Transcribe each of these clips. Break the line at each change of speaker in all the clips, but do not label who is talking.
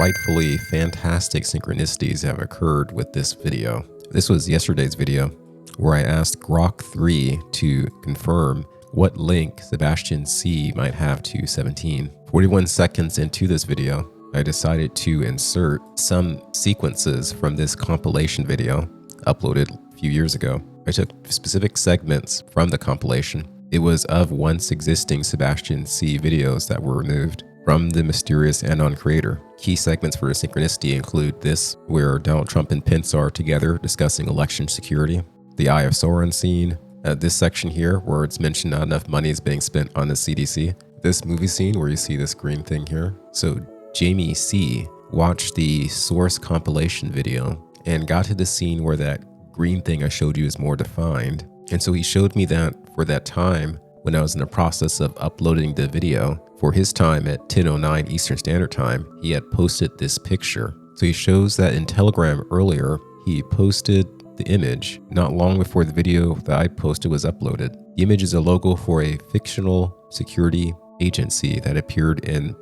frightfully fantastic synchronicities have occurred with this video. This was yesterday's video where I asked Grok 3 to confirm what link Sebastian C might have to 17. 41 seconds into this video, I decided to insert some sequences from this compilation video uploaded a few years ago. I took specific segments from the compilation. It was of once existing Sebastian C videos that were removed from the mysterious Anon creator. Key segments for the synchronicity include this, where Donald Trump and Pence are together discussing election security, the Eye of Sauron scene, this section here where it's mentioned not enough money is being spent on the CDC, this movie scene where you see this green thing here. So Jamie C watched the source compilation video and got to the scene where that green thing I showed you is more defined. And so he showed me that for that time when I was in the process of uploading the video, for his time at 10:09 Eastern Standard Time, he had posted this picture. So he shows that in Telegram earlier, he posted the image not long before the video that I posted was uploaded. The image is a logo for a fictional security agency that appeared in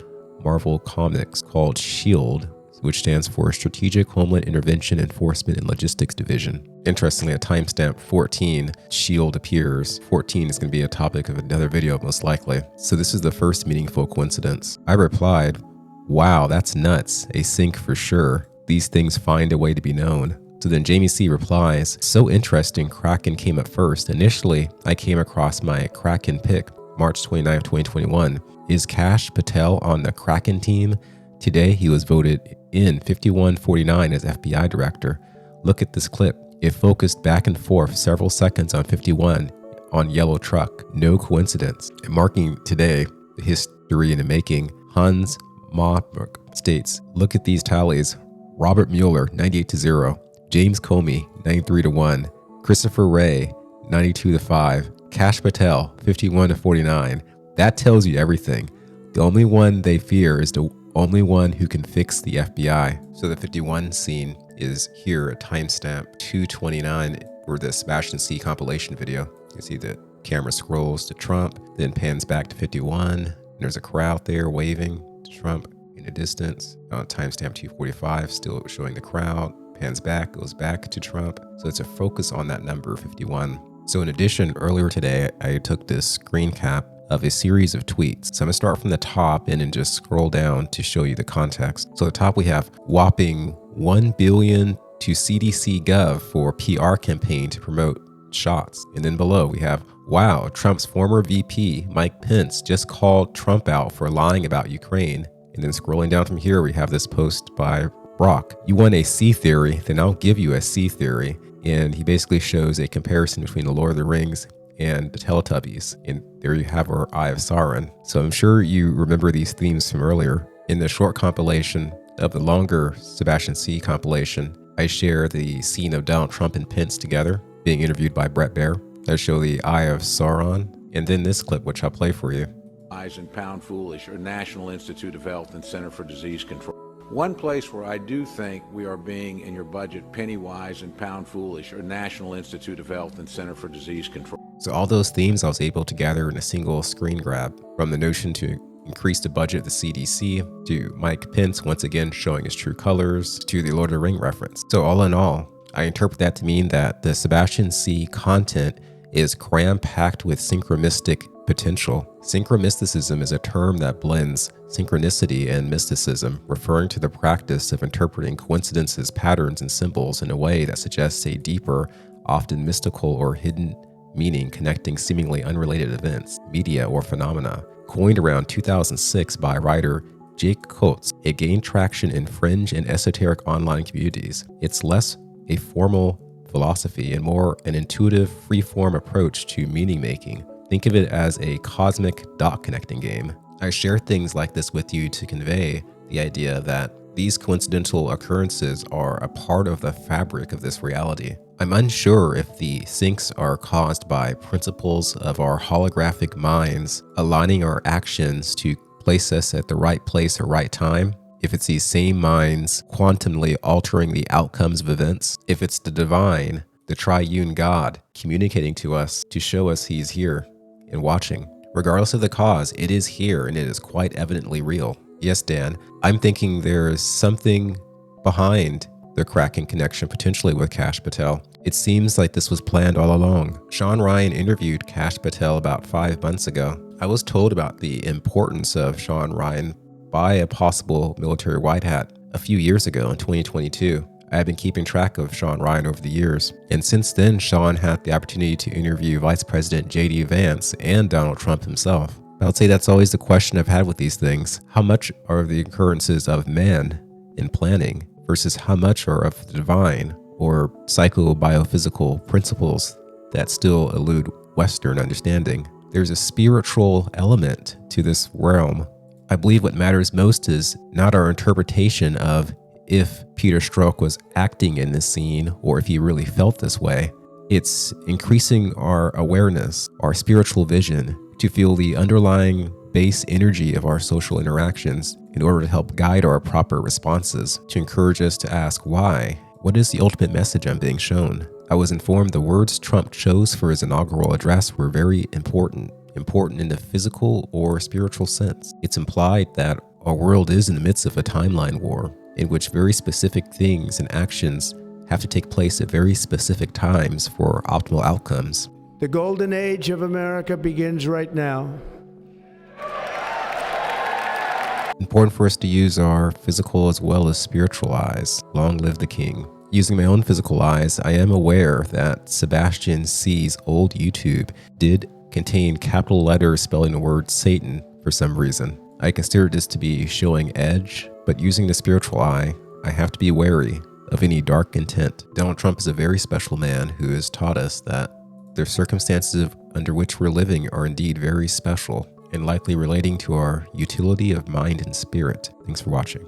Marvel Comics called SHIELD, which stands for Strategic Homeland Intervention Enforcement and Logistics Division. Interestingly, at timestamp 14, SHIELD appears. 14 is going to be a topic of another video most likely. So this is the first meaningful coincidence. I replied, "Wow, that's nuts. A sync for sure. These things find a way to be known." So then Jamie C replies, "So interesting, Kraken came up first. Initially, I came across my Kraken pick, March 29, 2021. Is Kash Patel on the Kraken team? Today, he was voted in 51-49 as FBI director. Look at this clip. It focused back and forth several seconds on 51 on yellow truck. No coincidence." Marking today, the history in the making, Hans Mock states, "Look at these tallies. Robert Mueller, 98-0. James Comey, 93-1. Christopher Wray, 92-5. Kash Patel, 51-49. That tells you everything. The only one they fear is the only one who can fix the FBI." So the 51 scene is here at timestamp 2:29 for the Sebastian C compilation video. You see the camera scrolls to Trump, then pans back to 51. There's a crowd there waving to Trump in the distance. On timestamp 2:45, still showing the crowd. Pans back, goes back to Trump. So it's a focus on that number 51. So in addition, earlier today, I took this screen cap of a series of tweets. So I'm gonna start from the top and then just scroll down to show you the context. So at the top we have whopping $1 billion to CDC Gov for PR campaign to promote shots. And then below we have, wow, Trump's former VP, Mike Pence, just called Trump out for lying about Ukraine. And then scrolling down from here, we have this post by Brock. "You want a C theory? Then I'll give you a C theory." And he basically shows a comparison between the Lord of the Rings and the Teletubbies. And there you have our Eye of Sauron. So I'm sure you remember these themes from earlier. In the short compilation of the longer Sebastian C compilation, I share the scene of Donald Trump and Pence together being interviewed by Brett Baer. I show the Eye of Sauron, and then this clip, which I'll play for you.
"Eyes and Pound Foolish" or National Institute of Health and Center for Disease Control. One place where I do think we are being, in your budget, penny wise and pound foolish or National Institute of Health and Center for Disease Control.
So all those themes I was able to gather in a single screen grab, from the notion to increase the budget of the CDC, to Mike Pence once again showing his true colors, to the Lord of the Ring reference. So all in all, I interpret that to mean that the Sebastian C content is cram-packed with synchronistic potential. Synchromysticism is a term that blends synchronicity and mysticism, referring to the practice of interpreting coincidences, patterns, and symbols in a way that suggests a deeper, often mystical or hidden meaning connecting seemingly unrelated events, media, or phenomena. Coined around 2006 by writer Jake Coates, it gained traction in fringe and esoteric online communities. It's less a formal philosophy and more an intuitive, free-form approach to meaning-making. Think of it as a cosmic dot connecting game. I share things like this with you to convey the idea that these coincidental occurrences are a part of the fabric of this reality. I'm unsure if the syncs are caused by principles of our holographic minds aligning our actions to place us at the right place or right time, if it's these same minds quantumly altering the outcomes of events, if it's the divine, the triune God, communicating to us to show us he's here and watching. Regardless of the cause, it is here and it is quite evidently real. Yes, Dan. I'm thinking there's something behind the Kraken connection potentially with Kash Patel. It seems like this was planned all along. Sean Ryan interviewed Kash Patel about 5 months ago. I was told about the importance of Sean Ryan by a possible military white hat a few years ago in 2022. I have been keeping track of Sean Ryan over the years, and since then, Sean had the opportunity to interview Vice President J.D. Vance and Donald Trump himself. I would say that's always the question I've had with these things. How much are the occurrences of man in planning versus how much are of the divine or psycho-biophysical principles that still elude Western understanding? There's a spiritual element to this realm. I believe what matters most is not our interpretation of if Peter Strzok was acting in this scene or if he really felt this way. It's increasing our awareness, our spiritual vision, to feel the underlying base energy of our social interactions in order to help guide our proper responses, to encourage us to ask why. What is the ultimate message I'm being shown? I was informed the words Trump chose for his inaugural address were very important in the physical or spiritual sense. It's implied that our world is in the midst of a timeline war in which very specific things and actions have to take place at very specific times for optimal outcomes.
The golden age of America begins right now.
Important for us to use our physical as well as spiritual eyes. Long live the king. Using my own physical eyes, I am aware that Sebastian C's old YouTube did contain capital letters spelling the word Satan for some reason. I consider this to be showing edge, but using the spiritual eye, I have to be wary of any dark intent. Donald Trump is a very special man who has taught us that the circumstances under which we're living are indeed very special and likely relating to our utility of mind and spirit. Thanks for watching.